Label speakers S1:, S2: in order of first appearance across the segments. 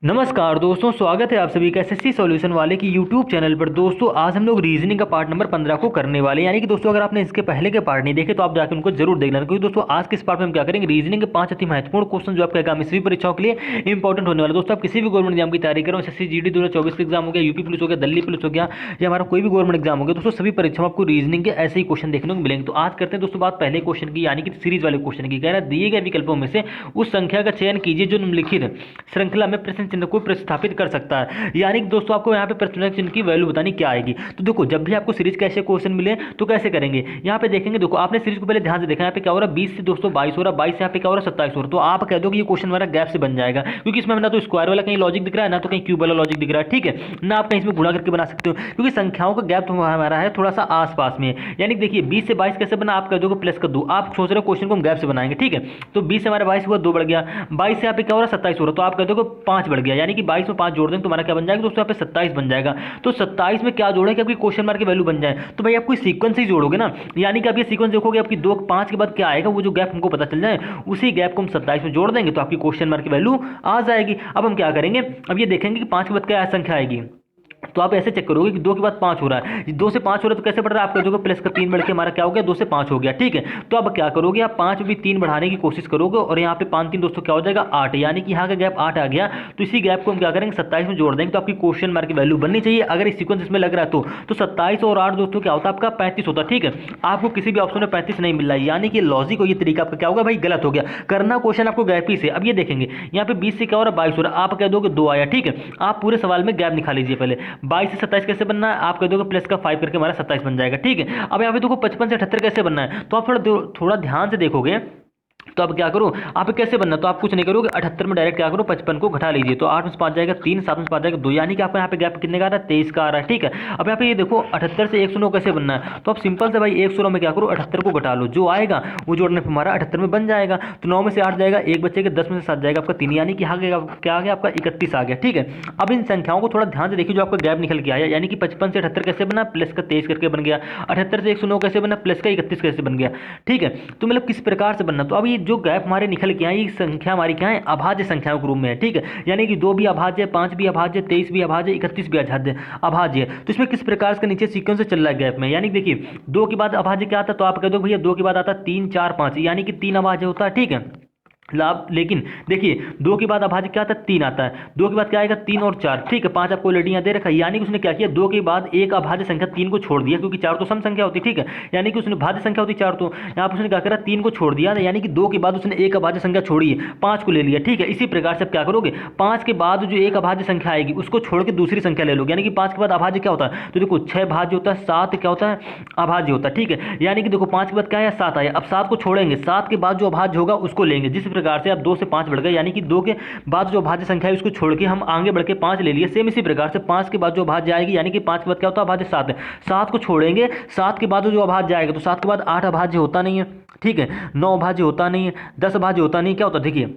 S1: नमस्कार दोस्तों, स्वागत है आप सभी का एसएससी सॉल्यूशन वाले की यूट्यूब चैनल पर। दोस्तों आज हम लोग रीजनिंग का पार्ट नंबर 15 को करने वाले हैं। यानी कि दोस्तों अगर आपने इसके पहले के पार्ट नहीं देखे तो आप जाकर उनको जरूर देख लेना, क्योंकि दोस्तों आज के इस पार्ट में हम क्या करेंगे, रीजनिंग के 5 अति महत्वपूर्ण क्वेश्चन जो आपके आगामी सभी परीक्षाओं के लिए इंपॉर्टेंट होने वाले। दोस्तों आप किसी भी गवर्नमेंट एग्जाम की तैयारी करो, एसएससी जीडी 2024 का एग्जाम हो गया, यूपी पुलिस हो गया, दिल्ली पुलिस हो गया, या हमारा कोई भी गवर्नमेंट एग्जाम हो गया, दोस्तों सभी परीक्षाओं में आपको रीजनिंग के ऐसे ही क्वेश्चन देखने को मिलेंगे। तो आज करते हैं दोस्तों बात पहले क्वेश्चन की, यानी कि सीरीज वाले क्वेश्चन की। कह रहा है दिए गए विकल्पों में से उस संख्या का चयन कीजिए जो निम्नलिखित श्रृंखला में प्रश्न चिन्ह को प्रतिस्थापित कर सकता है। यानी कि दोस्तों आपको यहाँ पे प्रश्न चिन्ह की वैल्यू बतानी क्या आएगी। तो देखो जब भी आपको सीरीज के ऐसे क्वेश्चन मिले तो कैसे करेंगे, यहाँ पे देखेंगे। देखो आपने सीरीज को पहले ध्यान से देखा, यहाँ पे क्या हो रहा है 20 से दोस्तों 22 हो रहा है, 22 से यहाँ पे क्या हो रहा है 27 हो रहा है। तो आप कह दो कि ये क्वेश्चन हमारा गैप से बन जाएगा, क्योंकि इसमें ना तो स्क्वायर वाला कहीं लॉजिक दिख रहा है, ना तो कहीं क्यूब वाला लॉजिक दिख रहा है। ठीक है ना, आप कहीं इसमें गुणा करके बना सकते हो, क्योंकि संख्याओं का गैप हमारा है थोड़ा सा आसपास में। यानी देखिए 20 से 22 कैसे बना, आप कह दोगे प्लस कर दो, आप सोच रहे हो क्वेश्चन को हम गैप से बनाएंगे। ठीक है, तो 20 से हमारा 22 हुआ, 2 बढ़ गया, 22 से यहाँ पे क्या हो रहा है 27 हो रहा है, तो आप कह दोगे 5 बढ़ गया। यानी कि 22 में 5 जोड़ देंगे तो हमारा क्या बन जाएगा दोस्तों, यहाँ पे 27 बन जाएगा। तो 27 में क्या जोड़े कि आपकी क्वेश्चन मार्क की वैल्यू बन जाए, तो भाई आप कोई सीक्वेंस ही जोड़ोगे ना। यानी कि आप ये सीक्वेंस देखोगे, आपकी 2 5 के बाद क्या आएगा, वो जो गैप हमको पता चल जाए उसी गैप को हम 27 में जोड़ देंगे तो आपकी क्वेश्चन मार्क की वैल्यू आ जाएगी। अब हम क्या करेंगे, अब ये देखेंगे कि 5 के बाद क्या संख्या आएगी। तो आप ऐसे चेक करोगे कि 2 के बाद 5 हो रहा है, 2 से 5 हो रहा है तो कैसे बढ़ रहा है, आपका जो प्लस का 3 बढ़ के हमारा क्या हो गया 2 से 5 हो गया। ठीक है, तो अब क्या करोगे, आप 5 में भी 3 बढ़ाने की कोशिश करोगे, और यहाँ पे 5 3 दोस्तों क्या हो जाएगा 8, यानी कि यहाँ का गैप 8 आ गया। तो इसी गैप को हम क्या करेंगे 27 में जोड़ देंगे, तो आपकी क्वेश्चन मार्क की वैल्यू बननी चाहिए। अगर इस सीक्वेंस इसमें लग रहा है तो 27 और 8 दोस्तों क्या होता है आपका 35 होता है। ठीक है, आपको किसी भी ऑप्शन में 35 नहीं मिल रहा है, यानी कि लॉजिक और ये तरीका आपका क्या होगा भाई गलत हो गया। करना क्वेश्चन आपको गैप ही से। अब ये देखेंगे यहाँ पे 20 से क्या हो रहा है 22 हो रहा है, आप कह दोगे 2 आया। ठीक है, आप पूरे सवाल में गैप निकाल लीजिए पहले। 22 से 27 कैसे बनना है, आप कह दोगे प्लस का 5 करके हमारा 27 बन जाएगा। ठीक है, अब यहाँ पे देखो 55 से 78 कैसे बनना है, तो आप थोड़ा ध्यान से देखोगे। तो अब क्या करो, आप कैसे बनना, तो आप कुछ नहीं करोगे 78 में डायरेक्ट क्या करो 55 को घटा लीजिए, तो 8 में से 5 जाएगा 3, 7 में से 5 जाएगा 2, यानी कि आपको यहाँ पे गैप कितने का आ रहा है 23 का आ रहा है। ठीक है, अब यहाँ पे ये देखो 78 से 109 कैसे बनना है, तो आप सिंपल से भाई 109 में क्या करो 78 को घटा लो, जो आएगा वो जोड़ने पर हमारा 78 में बन जाएगा। तो 9 में से 8 जाएगा, 1 बचेगा, 10 में से 7 जाएगा आपका 3, यानी कि यहाँ क्या आ गया आपका 31 आ गया। ठीक है, अब इन संख्याओं को थोड़ा ध्यान से देखिए जो आपका गैप निकल के आया, यानी कि 55 से 78 कैसे बना प्लस का 23 करके बन गया, 78 से 109 कैसे बना प्लस का 31 कैसे बन गया। ठीक है, तो मतलब किस प्रकार से बनना, तो अब ये जो गैप हमारे निकल के आई संख्या हमारी क्या है अभाज्य संख्याओं के रूप में है। ठीक है, यानी कि 2 भी अभाज्य, 5 भी अभाज्य, 23 भी अभाज्य, 31 भी अभाज्य। तो इसमें किस प्रकार से नीचे सीक्वेंस चल रहा है गैप में, यानी कि देखिए 2 के बाद अभाज्य क्या आता है, तो आप कह दो भैया 2 के बाद आता है 3 4 5, यानी कि 3 अभाज्य होता है। ठीक है, लाभ, लेकिन देखिए 2 के बाद अभाज्य क्या आता है 3 आता है, 2 के बाद क्या आएगा 3 और 4। ठीक है, 5 आपको ऑलरेडी यहाँ दे रखा है, यानी कि उसने क्या किया 2 के बाद एक अभाज्य संख्या 3 को छोड़ दिया, क्योंकि 4 तो सम संख्या होती है। ठीक है, यानी कि उसने भाज्य संख्या होती 4, तो यहाँ पर उसने क्या करा 3 को छोड़ दिया, यानी कि 2 के बाद उसने एक अभाज्य संख्या छोड़ी है, 5 को ले लिया। ठीक है, इसी प्रकार से आप क्या करोगे 5 के बाद जो एक अभाज्य संख्या आएगी उसको छोड़ के दूसरी संख्या ले लोगे, यानी कि 5 के बाद अभाज्य क्या होता है, तो देखो 6 भाज्य होता है, 7 क्या होता है अभाज्य होता है। ठीक है, यानी कि देखो 5 के बाद क्या आया 7 आया, अब 7 को छोड़ेंगे, 7 के बाद जो अभाज्य होगा उसको लेंगे। जिस प्रकार से आप 2 से 5 बढ़ गए, यानी कि 2 के बाद जो भाज्य संख्या है उसको छोड़ के हम आगे बढ़ के 5 ले लिए। सेम इसी प्रकार से 5 के बाद जो भाज्य आएगी, यानी कि 5 के बाद क्या होता है भाज्य 7 है, 7 को छोड़ेंगे, 7 के बाद जो अभाज्य आएगा, तो 7 के बाद 8 अभाज्य होता नहीं है। ठीक है, 9 अभाज्य होता नहीं है, 10 अभाज्य होता नहीं, क्या होता है देखिए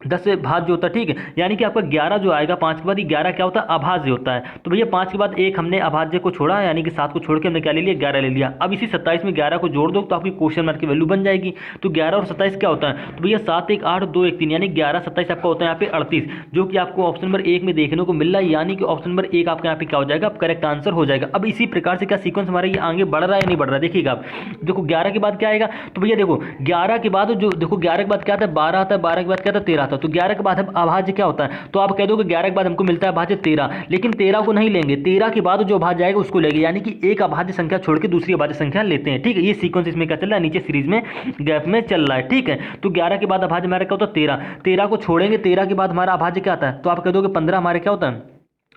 S1: 10 से भाज्य होता है। ठीक है, यानी कि आपका 11 जो आएगा 5 के बाद, ये 11 क्या होता है अभाज्य होता है। तो भैया 5 के बाद एक हमने अभाज्य को छोड़ा, यानी कि 7 को छोड़ के हमने क्या ले लिया 11 ले लिया। अब इसी 27 में 11 को जोड़ दो तो आपकी क्वेश्चन मार्क की वैल्यू बन जाएगी। तो 11 और 27 क्या होता है, तो भैया 7 1 8 2 1 3, यानी 11 27 आपका होता है यहाँ पे 38, जो कि आपको ऑप्शन नंबर 1 में देखने को मिल रहा है, यानी कि ऑप्शन नंबर 1 आपका यहाँ पे क्या हो जाएगा करेक्ट आंसर हो जाएगा। अब इसी प्रकार से क्या सीक्वेंस हमारा ये आगे बढ़ रहा है या नहीं बढ़ रहा है, देखिएगा आप देखो 11 के बाद क्या आएगा, तो भैया देखो 11 के बाद जो देखो 11 के बाद क्या आता है 12 आता है, 12 के बाद क्या आता है 13 आता है। तो 11 के बाद अभाज्य क्या होता है, तो आप कह दो कि 11 के बाद हमको मिलता है अभाज्य 13, लेकिन 13 को नहीं लेंगे, 13 के बाद जो अभाज्य आएगा उसको लेंगे, यानी कि एक अभाज्य संख्या छोड़ के दूसरी अभाज्य संख्या लेते हैं। ठीक है, ये सीक्वेंस इसमें क्या चल रहा है नीचे सीरीज में गैप में चल रहा है। ठीक है, तो 11 के बाद अभाज्य हमारा क्या होता है 13, 13 को छोड़ेंगे, 13 के बाद हमारा अभाज्य क्या आता है, तो आप कह दो कि 15 हमारे क्या होता है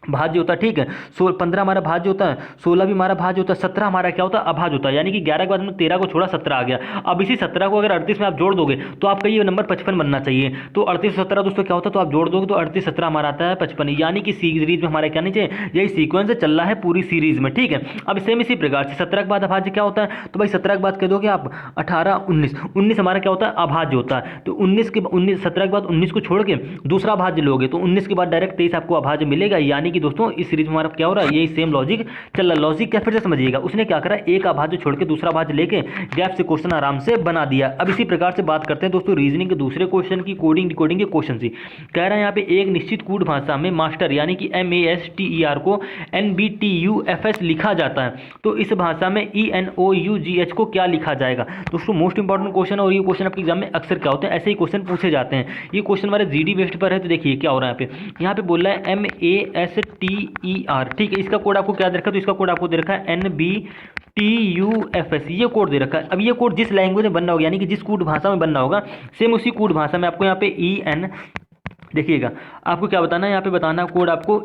S1: भाज्य होता है। ठीक है, 15 हमारा भाज्य होता है, 16 भी हमारा भाज्य होता है, 17 हमारा क्या होता है अभाज्य होता है, यानी कि 11 के बाद हमने 13 को छोड़ा 17 आ गया। अब इसी 17 को अगर 38 में आप जोड़ दोगे तो आपका ये नंबर 55 बनना चाहिए। तो 38 17 दोस्तों क्या होता है, तो आप जोड़ दोगे तो 38 17 हमारा आता है 55, यानी कि सीरीज में हमारा क्या नहीं चाहिए यही सीक्वेंस चल रहा है पूरी सीरीज में। ठीक है, अब सेम इसी प्रकार से 17 के बाद अभाज्य क्या होता है, तो भाई 17 के बाद कह दोगे आप 18 19, 19 हमारा क्या होता है अभाज्य होता है। तो 19 17 के बाद 19 को छोड़ के दूसरा भाज्य लोगे तो 19 के बाद डायरेक्ट 23 आपको अभाज्य मिलेगा, यानी कि दोस्तों इस सीरीज में हमारा क्या हो रहा है, यही सेम लॉजिक चल रहा है। लॉजिक क्या फिर से समझिएगा, उसने क्या करा, एक अभाज्य छोड़ के दूसरा अभाज्य लेके गैप से क्वेश्चन आराम से बना दिया। अब इसी प्रकार से बात करते हैं दोस्तों रीजनिंग के दूसरे क्वेश्चन की, कोडिंग डिकोडिंग के क्वेश्चन से। कह रहा है यहाँ पे एक निश्चित कूट भाषा में मास्टर यानी कि MASTER को NBTUFS लिखा जाता है, तो इस भाषा में ENOUGH को क्या लिखा जाएगा। दोस्तों मोस्ट इंपॉर्टेंट क्वेश्चन है और ये क्वेश्चन आपके एग्जाम में अक्सर क्या होते हैं, ऐसे ही क्वेश्चन पूछे जाते हैं। ये क्वेश्चन हमारे GD बेस्ड पर है। तो देखिए क्या हो रहा है यहाँ पे बोल रहा है MASTER, ठीक है। इसका कोड आपको क्या दे रखा है, तो इसका कोड आपको दे रखा है NBTUFS, ये कोड दे रखा है। अब ये कोड जिस लैंग्वेज में बनना होगा यानी कि जिस कूट भाषा में बनना होगा, सेम उसी कूट भाषा में आपको यहाँ पे देखिएगा आपको क्या बताना है, यहाँ पे बताना कोड आपको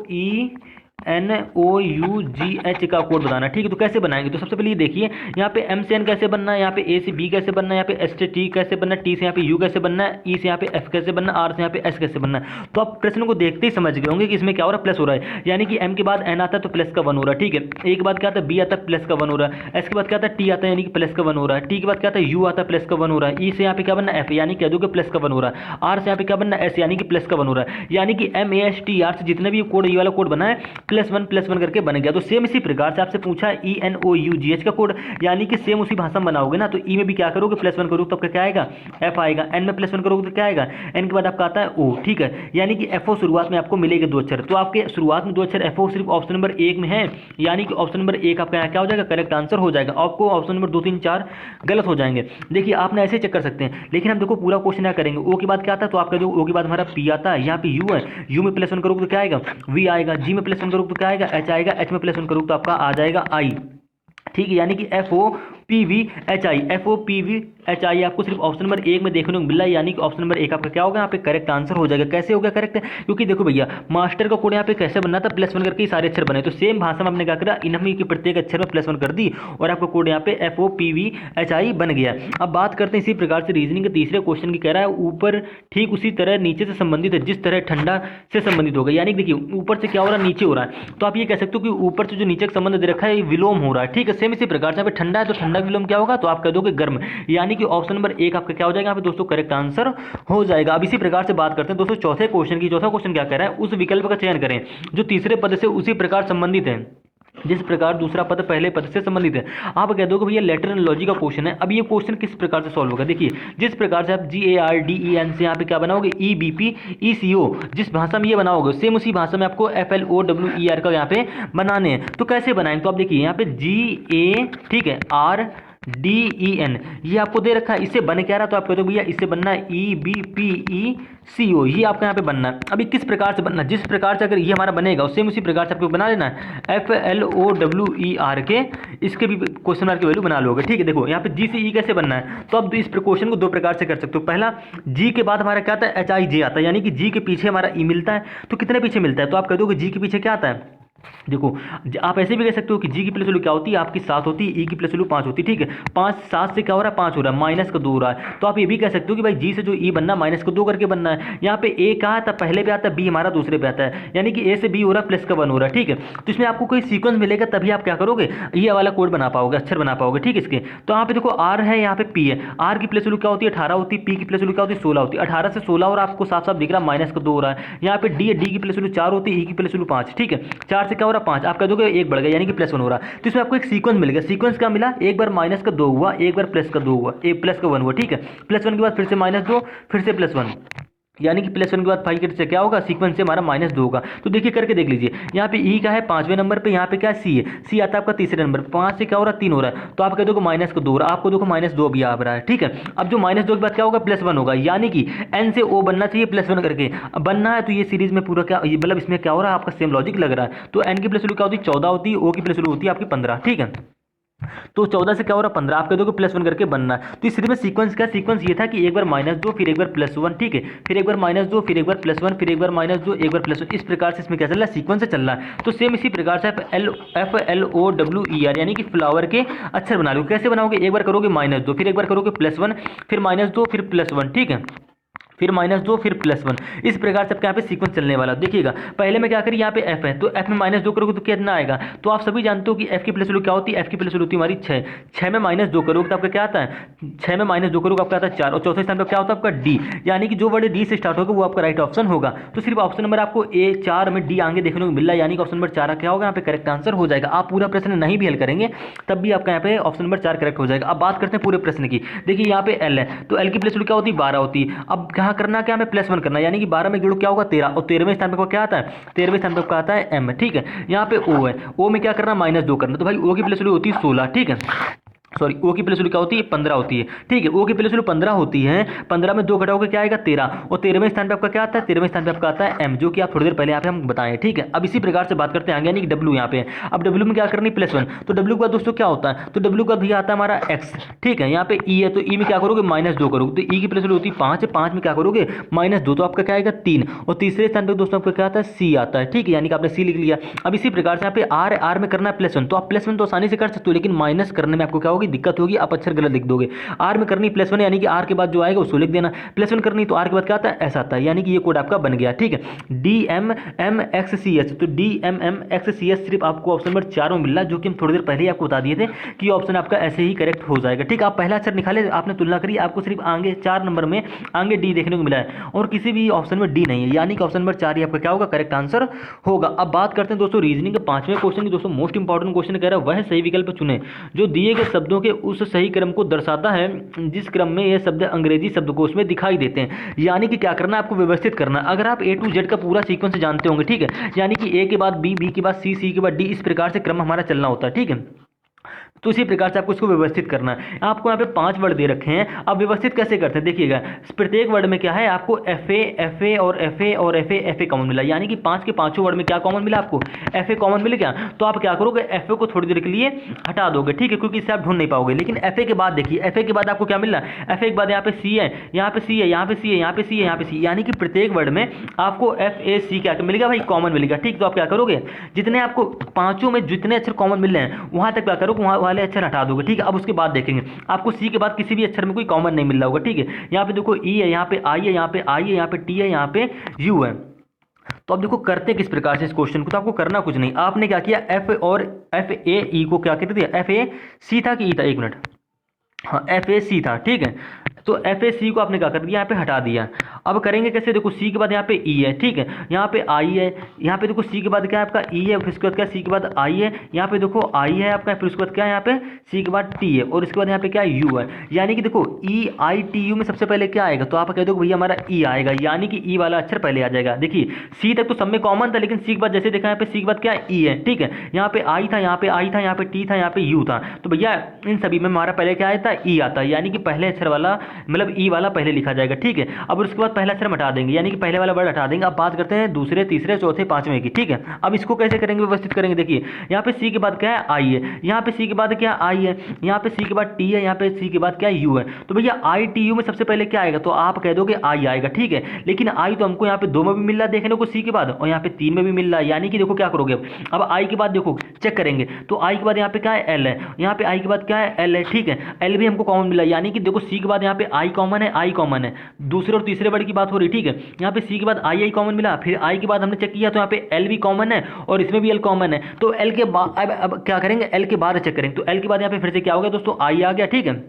S1: ENOUGH का कोड बताना, ठीक है। तो कैसे बनाएंगे, तो सबसे पहले ये देखिए यहाँ पे M से N कैसे बनना है, यहाँ पे A से B कैसे बनना है, यहाँ पे S से T कैसे बनना है, T से यहाँ पे U कैसे बनना है, E से यहाँ पे F कैसे बनना है, R से यहाँ पे S कैसे बनना है। तो आप प्रश्न को देखते ही समझ गए होंगे कि इसमें क्या हो रहा है, प्लस हो रहा है, यानी कि M के बाद N आता है तो प्लस का 1 हो रहा है, ठीक है। A के बाद क्या आता है, B आता है प्लस का 1 हो रहा है, S के बाद क्या आता है, T आता है यानी कि प्लस का 1 हो रहा है, T के बाद क्या आता है, U आता है प्लस का 1 हो रहा है, E से यहाँ पे क्या बनना है, F यानी कह दो कि प्लस का 1 हो रहा है, R से यहाँ पे क्या बनना है, S यानी कि प्लस का 1 हो रहा है, यानी कि MASTER से जितने भी कोड ये वाला कोड बना है +1 करके बन गया। तो सेम इसी प्रकार से आपसे पूछा है ENOUGH का कोड, यानी कि सेम उसी भाषा में बनाओगे ना। तो E में भी क्या करोगे, +1 करोगे तो क्या आएगा, F आएगा, N में +1 करोगे तो क्या आएगा, N के बाद आपका आता है O, ठीक है। यानी कि FO शुरुआत में आपको मिलेगा 2 अक्षर, तो आपके शुरुआत में 2 अक्षर FO सिर्फ ऑप्शन नंबर 1 में है, यानी कि ऑप्शन नंबर 1 आपका क्या हो जाएगा, करेक्ट आंसर हो जाएगा। आपको ऑप्शन नंबर 2 3 4 गलत हो जाएंगे। देखिए आपने ऐसे चेक कर सकते हैं, लेकिन हम देखो पूरा क्वेश्चन क्या करेंगे। O के बाद क्या आता है, तो आपका जो O के बाद हमारा P आता है, यहाँ पे U है, U में +1 करोगे तो क्या आएगा, V आएगा, G में +1 करोगे तो क्या आएगा, H आएगा, H में +1 करोगे तो आपका आ जाएगा I, ठीक है। यानी कि FOPVHI आपको सिर्फ ऑप्शन नंबर 1 में देखने को मिल रहा है, यानी कि ऑप्शन नंबर 1 आपका क्या होगा, यहाँ पे करेक्ट आंसर हो जाएगा। कैसे होगा करेक्ट, क्योंकि देखो भैया मास्टर का कोड यहाँ पे कैसे बनना था, +1 करके सारे अक्षर बने, तो सेम भाषा में आपने क्या करा, इनमी के प्रत्येक अक्षर में +1 कर दी और आपका कोड यहाँ पे FOPVHI बन गया। अब बात करते हैं इसी प्रकार से रीजनिंग के तीसरे क्वेश्चन की। कह रहा है ऊपर ठीक उसी तरह नीचे से संबंधित है जिस तरह ठंडा से संबंधित होगा, यानी देखिए ऊपर से क्या हो रहा है, नीचे हो रहा है, तो आप ये कह सकते हो कि ऊपर से जो नीचे का संबंध दे रखा है विलोम हो रहा है, ठीक है। सेम इसी प्रकार से ठंडा है तो ठंडा विलोम क्या होगा, तो आप कह दोगे गर्म, यानी कि ऑप्शन नंबर 1 आपका क्या हो जाएगा यहाँ पे दोस्तों, करेक्ट आंसर हो जाएगा। अब इसी प्रकार से बात करते हैं दोस्तों चौथे क्वेश्चन की। चौथा क्वेश्चन क्या कह रहा है, उस विकल्प का चयन करें जो तीसरे पद से उसी प्रकार संबंधित है जिस प्रकार दूसरा पद पहले पद से संबंधित है। आप कह दोगे भैया लेटर एनालॉजी का क्वेश्चन है। अब ये क्वेश्चन किस प्रकार से सॉल्व होगा, देखिए जिस प्रकार से आप GARDEN से यहाँ पे क्या बनाओगे, EBP ECO, जिस भाषा में ये बनाओगे सेम उसी भाषा में आपको FLOWER का यहाँ पे बनाने हैं। तो कैसे बनाएंगे, तो आप देखिए यहाँ पे GA, ठीक है, RDEN ये आपको दे रखा है, इससे बन क्या रहा, तो आप कहते हो भैया इससे बनना है EBPECO, ये आपका यहाँ पे बनना है। अभी किस प्रकार से बनना, जिस प्रकार से अगर ये हमारा बनेगा सेम उसी प्रकार से आपको बना लेना है FLOWER के, इसके भी क्वेश्चन मार्क की वैल्यू बना लोगे, ठीक है। देखो यहाँ पे G से E कैसे बनना है, तो अब इस क्वेश्चन को 2 प्रकार से कर सकते हो। पहला, G के बाद हमारा क्या आता है, HIJ आता है, यानी कि G के पीछे हमारा E मिलता है, तो कितने पीछे मिलता है, तो आप कह दोगे G के पीछे क्या आता है, देखो आप ऐसे भी कह सकते हो कि G की प्लस वैल्यू क्या होती है आपकी 7 होती है, E की प्लस वैल्यू 5 होती है, ठीक है। 5 7 से क्या हो रहा है, 5 हो रहा है, माइनस का 2 हो रहा है, तो आप ये भी कह सकते हो कि भाई G से जो E बनना माइनस का 2 करके बनना है। यहाँ पे A कहा था पहले पे आता है, B हमारा दूसरे पे आता है, यानी कि A से B हो रहा है, प्लस का 1 हो रहा है, ठीक है। तो इसमें आपको कोई सीक्वेंस मिलेगा तभी आप क्या करोगे, ये वाला कोड बना पाओगे, अक्षर बना पाओगे, ठीक है। इसके तो यहाँ पे देखो R है, यहाँ पे P है, R की प्लस वैल्यू क्या होती है 18 होती है, P की प्लस वैल्यू क्या होती है 16 होती है, 18 से 16 और आपको साफ साफ दिख रहा है माइनस का 2 हो रहा है। यहाँ पे D है, D की प्लस वैल्यू 4 होती है, E की प्लस वैल्यू 5, ठीक है। 4 से क्या हो रहा है 5, आप कह दोगे 1 बढ़ गया, यानी कि +1 हो रहा है। तो इसमें आपको एक सीक्वेंस मिलेगा, सीक्वेंस क्या मिला, एक बार माइनस का 2 हुआ, एक बार प्लस का 2 हुआ, एक प्लस का 1 हुआ, ठीक है। +1 के बाद फिर से -2, फिर से +1, यानी कि +1 के बाद 5 से क्या होगा, सीक्वेंस से हमारा -2 होगा। तो देखिए करके देख लीजिए, यहाँ पे E का है 5वें नंबर पे, यहाँ पे क्या C है, C आता है आपका तीसरे नंबर पे, 5 से क्या हो रहा है 3 हो रहा है, तो आप कह दो माइनस का 2 हो रहा है, आपको देखो -2 भी आ रहा है, ठीक है। अब जो -2 के बाद क्या होगा, +1 होगा, यानी कि N से O बनना चाहिए +1 करके बनना है। तो ये सीरीज में पूरा क्या मतलब इसमें क्या हो रहा है, आपका सेम लॉजिक लग रहा है। तो N की प्लस वैल्यू क्या होती है 14 होती है, O की प्लस वैल्यू होती है आपकी 15, ठीक है। तो 14 से क्या हो रहा है 15, आप कह दो कि +1 करके बनना है। तो इस सीरीज में सीक्वेंस क्या, सीक्वेंस ये था कि एक बार -2 फिर एक बार +1, ठीक है, फिर एक बार -2 फिर एक बार +1 फिर एक बार -2 एक बार +1, इस प्रकार से इसमें क्या चल रहा है, सीक्वेंस से चल रहा है। तो सेम इसी प्रकार से FLOWER यानी कि फ्लावर के अक्षर बना लो। कैसे बनाओगे, एक बार करोगे -2 फिर एक बार करोगे +1 फिर -2 फिर +1, ठीक है। फिर -2 फिर +1, इस प्रकार से आपका यहाँ पे सीक्वेंस चलने वाला। देखिएगा पहले में क्या करिए, यहाँ पे f है तो f में -2 करोगे तो कितना आएगा, तो आप सभी जानते हो कि f की प्लस वैल्यू क्या होती है, f की प्लस वैल्यू होती है हमारी 6, 6 में -2 करोगे तो आपका क्या आता है, 6 में -2 करोगे आपका आता है 4, और चौथे स्थान पर क्या होता है आपका d, यानी कि जो वर्ड d से स्टार्ट होगा वो आपका राइट ऑप्शन होगा। तो सिर्फ ऑप्शन नंबर आपको ए 4 में d आगे देखने को मिल रहा है, यानी कि ऑप्शन नंबर 4 क्या होगा यहाँ पे करेक्ट आंसर हो जाएगा। आप पूरा प्रश्न नहीं भी हल करेंगे तब भी आपका यहाँ पे ऑप्शन नंबर 4 करेक्ट हो जाएगा। अब बात करते हैं पूरे प्रश्न की। देखिए यहाँ पे l है तो l की प्लस वैल्यू क्या होती है 12 होती है। अब क्या करना, क्या हमें +1 करना, यानी कि 12 में जोड़ो क्या होगा 13, और 13वें स्थान पर क्या आता है, 13वें स्थान पर आता है m, ठीक है। यहाँ पे o है, o में क्या करना -2 करना, तो भाई o की प्लस वैल्यू होती है 16, ठीक है, सॉरी ओ की प्लस वैल्यू क्या होती है 15 होती है, ठीक है। ओ की प्लस वैल्यू 15 होती है, 15 में 2 घटाओगे क्या आएगा 13, और 13वें स्थान पे आपका क्या आता है, 13वें स्थान पे आपका आता है m, जो कि आप थोड़ी देर पहले यहाँ पे हम बताएं, ठीक है। अब इसी प्रकार से बात करते हैं आगे, यानी कि w यहाँ पे है। अब w में क्या करनी +1, तो w के बाद दोस्तों क्या होता है, तो w के बाद भैया आता है हमारा x, ठीक है। यहाँ पे e है तो e में क्या करोगे -2 करोगे, तो e की प्लस वैल्यू होती है 5, 5 में क्या करोगे -2, तो आपका क्या आएगा 3, और तीसरे स्थान पर दोस्तों आपका क्या आता है c आता है, ठीक है, यानी कि आपने c लिख लिया। अब इसी प्रकार से यहाँ पे r में करना है +1, तो आप +1 तो आसानी से कर सकते हो, लेकिन माइनस करने में आपको क्या होगी दिक्कत होगी, आप अक्षर गलत लिख दोगे। आर में करनी +1, यानी कि आर के बाद जो आएगा उसको लिख देना, +1 करनी तो आर के बाद क्या आता है ऐसा आता है, यानी कि ये कोड आपका बन गया, ठीक है। DMMXCH, तो DMMXCH सिर्फ आपको ऑप्शन नंबर 4 में मिल रहा है, जो कि हम थोड़ी देर पहले ही आपको बता दिए थे कि ऑप्शन आपका ऐसे ही करेक्ट हो जाएगा, ठीक। आप पहला अक्षर निकाले, आपने तुलना करी, आपको सिर्फ आगे 4 नंबर में आगे डी देखने को मिला है और किसी भी ऑप्शन में डी नहीं है, यानी कि ऑप्शन नंबर 4 ही आपका क्या होगा करेक्ट आंसर होगा। अब बात करते हैं दोस्तों रीजनिंग के 5वें क्वेश्चन की। दोस्तों मोस्ट इंपॉर्टेंट क्वेश्चन कह रहा है वह सही विकल्प चुने जो दिए गए शब्दों के उस सही क्रम को दर्शाता है जिस क्रम में ये शब्द अंग्रेजी शब्दकोश में दिखाई देते हैं। यानी कि क्या करना है आपको व्यवस्थित करना। अगर आप A to Z का पूरा सीक्वेंस जानते होंगे, ठीक है, यानी कि A के बाद B, B के बाद C, C के बाद D, इस प्रकार से क्रम हमारा चलना होता है, ठीक है। तो इसी प्रकार से आपको इसको व्यवस्थित करना है। आपको यहाँ पे 5 वर्ड दे रखे हैं, अब व्यवस्थित कैसे करते हैं देखिएगा। प्रत्येक वर्ड में क्या है आपको FA और FA और FA कॉमन मिला, यानी कि 5 के 5 वर्ड में क्या कॉमन मिला आपको FA कॉमन मिल गया। तो आप क्या करोगे FA को थोड़ी देर के लिए हटा दोगे, ठीक है, क्योंकि इससे आप ढूंढ नहीं पाओगे। लेकिन FA के बाद देखिए, FA के बाद आपको क्या मिल रहा है, FA के बाद यहाँ पे C है, यहाँ पे C है, यहाँ पे C है, यहाँ पे C है, यहाँ पे C, यानी कि प्रत्येक वर्ड में आपको FAC क्या मिलेगा भाई कॉमन मिलेगा, ठीक। तो आप क्या करोगे जितने आपको पांचों में जितने अक्षर कॉमन मिल रहे हैं वहां तक क्या करोगे वहां वाले अक्षर हटा दोगे, ठीक है। अब उसके बाद देखेंगे आपको सी के बाद किसी भी अक्षर में कोई कॉमन नहीं मिल रहा होगा, ठीक है। यहाँ पे देखो ई है, यहाँ पे आई है, यहाँ पे आई है, यहाँ पे टी है, यहाँ पे यू है। तो अब देखो करते किस प्रकार से इस क्वेश्चन को, तो आपको करना कुछ नहीं, आपने क्या किया एफ और FAE को क्या कहते थे, FAC था कि ई था, एक मिनट, हाँ FAC था, ठीक है। तो FAC को आपने क्या कर दिया यहाँ पे हटा दिया। अब करेंगे कैसे, देखो C के बाद यहाँ पे E है, ठीक है, यहाँ पे I है, यहाँ पे देखो C के बाद क्या है आपका E है, फिर उसके बाद क्या C के बाद I है, यहाँ पे देखो I है आपका, फिर उसके बाद क्या है यहाँ पे C के बाद T है, और इसके बाद यहाँ पे क्या है U है। यानी कि देखो EITU में सबसे पहले क्या आएगा, तो आप कह दो भैया हमारा E आएगा, यानी कि E वाला अक्षर पहले आ जाएगा। देखिए C तक तो सब में कॉमन था, लेकिन C के बाद जैसे देखा यहाँ पे C के बाद क्या है E है, ठीक है, यहाँ पे I था, यहाँ पे I था, यहाँ पे T था, यहाँ पे U था। तो भैया इन सभी में हमारा पहले क्या आता है E आता है, यानी कि पहले अक्षर वाला मतलब ई वाला पहले लिखा जाएगा, ठीक है। अब उसके बाद पहला अक्षर हटा देंगे, यानी कि पहले वाला वर्ड हटा देंगे। अब बात करते हैं दूसरे, तीसरे, चौथे, पांचवें की, ठीक है। अब इसको कैसे करेंगे व्यवस्थित करेंगे, देखिए यहाँ पे सी के बाद क्या है आई है, यहाँ पे सी के बाद क्या आई है, यहाँ पे सी के बाद टी है, यहाँ पे सी के बाद क्या यू है। तो भैया ITU में सबसे पहले क्या आएगा, तो आप कह दोगे आई आएगा, ठीक है। लेकिन आई तो हमको यहाँ पे 2 में भी मिल रहा है देखने को सी के बाद, और यहाँ पे 3 में भी मिल रहा है, यानी कि देखो क्या करोगे अब आई के बाद देखो चेक करेंगे, तो आई के बाद यहाँ पे क्या है एल है, यहाँ पे आई के बाद क्या है एल है, ठीक है। एल भी हमको कॉमन मिला, यानी कि देखो सी के बाद यहाँ पे आई कॉमन है, आई कॉमन है, दूसरे और तीसरे वर्ड की बात हो रही, ठीक है। यहाँ पे सी के बाद आई कॉमन मिला, फिर आई के बाद हमने चेक किया तो यहाँ पे एल भी कॉमन है और इसमें भी एल कॉमन है। तो एल के बाद अब क्या करेंगे, एल के बाद चेक करेंगे, तो एल के बाद यहाँ पे फिर से क्या हो गया दोस्तों आई आ गया, ठीक है।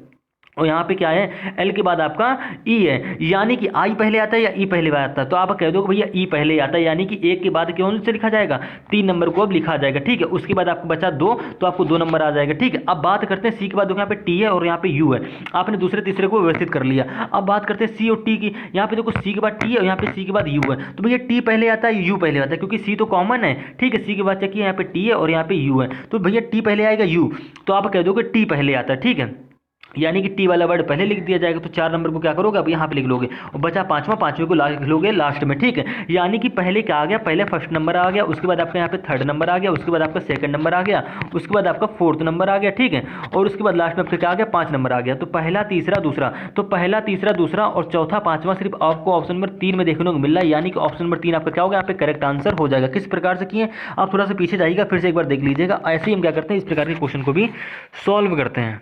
S1: और यहाँ पे क्या है एल के बाद आपका ई है, यानी कि आई पहले आता है या ई पहले आता है, तो आप कह दो भैया ई पहले आता है, यानी कि एक के बाद कौन से लिखा जाएगा 3 नंबर को अब लिखा जाएगा, ठीक है। उसके बाद आपको बचा 2, तो आपको 2 नंबर आ जाएगा, ठीक है। अब बात करते हैं सी के बाद देखो यहाँ पे टी है और यहाँ पे यू है, आपने दूसरे तीसरे को व्यवस्थित कर लिया। अब बात करते हैं सी और टी की, यहाँ पे देखो सी के बाद टी है और यहाँ पे सी के बाद यू है, तो भैया टी पहले आता है यू पहले आता है, क्योंकि सी तो कॉमन है, ठीक है। सी के बाद चेकिए यहाँ पे टी है और यहाँ पे यू है, तो भैया टी पहले आएगा यू, तो आप कह दोगे टी पहले आता है, ठीक है, यानी कि टी वाला वर्ड पहले लिख दिया जाएगा। तो 4 नंबर को क्या करोगे अब यहाँ पे लिख लोगे, और बचा पांचवें को लिख लोगे लास्ट में, ठीक है। यानी कि पहले क्या आ गया, पहले फर्स्ट नंबर आ गया, उसके बाद आपका यहाँ पे थर्ड नंबर आ गया, उसके बाद आपका सेकंड नंबर आ गया, उसके बाद आपका फोर्थ नंबर आ गया, ठीक है, और उसके बाद लास्ट में आपका क्या आ गया 5 नंबर आ गया। तो पहला तीसरा दूसरा, तो पहला तीसरा दूसरा और चौथा पांचवा सिर्फ आपको ऑप्शन नंबर 3 में देखने को मिल रहा है, यानी कि ऑप्शन नंबर 3 आपका क्या होगा यहाँ पे करेक्ट आंसर हो जाएगा। किस प्रकार से किए आप थोड़ा सा पीछे जाइएगा, फिर से एक बार देख लीजिएगा। ऐसे ही हम क्या करते हैं इस प्रकार के क्वेश्चन को भी सॉल्व करते हैं।